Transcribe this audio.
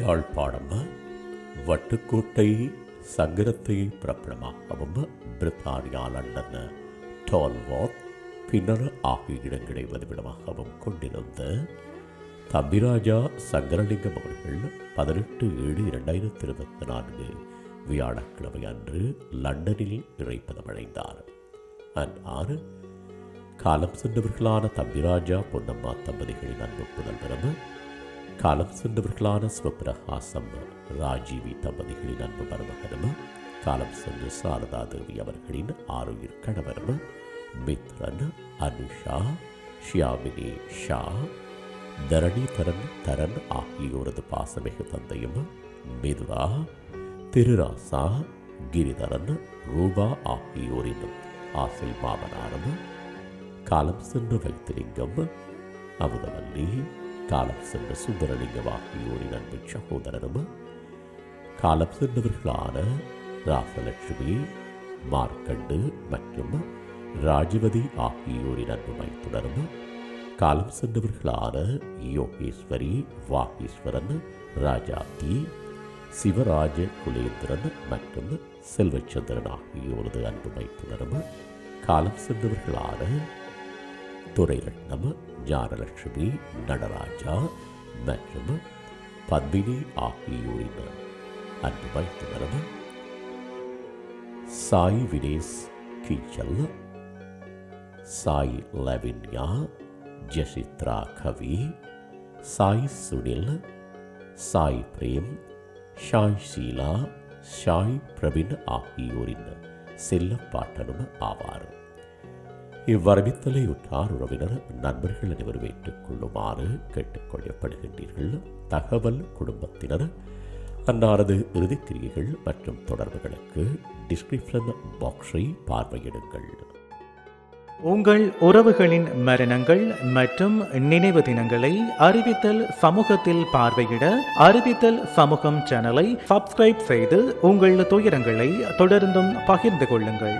யாழ்ப்பாணம் வட்டுக்கோட்டை சங்கரத்தை பிறப்பிடமாகவும் பிரித்தானியா London டால்வார்த் பின்னர் ஆகிய இடங்களை வதிவிடமாகவும் கொண்டிருந்த தம்பிராஜா சங்கரலிங்கம் அவர்கள் 18/7/2024 வியாழக்கிழமை அன்று லண்டனில் இறைப்பதமடைந்தார். அன்னார் காலம் சென்றவர்களான தம்பிராஜா பொன்னம்மா தம்பதிகளின் அன்பு புதல்வரும் காலம் சென்றவர்களான சிவபிரகாசம் ராஜீவி தம்பதிகளின் அன்பு மருமகனும் காலம் சென்ற சாரதா தேவி அவர்களின் ஆருயிர் கணவரும் மித்ரன் அனுஷா ஷியாமினி ஷா தரணீதரன் தரன் ஆகியோரது பாசமிகு தந்தையும் மிதுரா திருராசா கிரிதரன் ரூபா ஆகியோரின் ஆசை மாமனாரும் காலம் சென்ற வைத்திலிங்கம் அமுதவல்லி காலம் சென்ற சுந்தரலிங்கம் ஆகியோரின் அன்பு சகோதரரும் காலம் சென்றவர்களான ராசலட்சுமி மார்க்கண்டு மற்றும் ராஜவதி ஆகியோரின் அன்பு மைத்துடரும் காலம் சென்றவர்களான யோகேஸ்வரி வாகீஸ்வரன் ராஜாத்தி சிவராஜ குலேந்திரன் மற்றும் செல்வச்சந்திரன் ஆகியோரது அன்பு மைத்துடரும் காலம் சென்றவர்களான துரைரட்னம் ஞானலட்சுமி நடராஜா மற்றும் பத்மினி ஆகியோரின் அன்பு மைத்துடரும் சாய் வினேஷ் கீச்சல் சாய் லவின்யா ஜெசித்ரா கவி சாய் சுனில் சாய் பிரேம் ஷாய் ஷீலா ஷாய் பிரபின் ஆகியோரின் செல்லப்பாட்டனும் ஆவார். இவ்வரவித்தலை உற்றார் உறவினர் நண்பர்கள் அனைவரும் ஏற்றுக் கொள்ளுமாறு கேட்டுக்கொள்ளப்படுகின்றீர்கள். தகவல் குடும்பத்தினர் அன்னாரது இறுதிக்கிரியைகள் மற்றும் தொடர்புகளுக்கு டிஸ்கிரிப்ஷன் பாக்ஸை பார்வையிடுங்கள். உங்கள் உறவுகளின் மரணங்கள் மற்றும் நினைவு தினங்களை அறிவித்தல் சமூகத்தில் பார்வையிட அறிவித்தல் சமூகம் சேனலை சப்ஸ்கிரைப் செய்து உங்கள் துயரங்களை தொடர்ந்தும் பகிர்ந்து கொள்ளுங்கள்.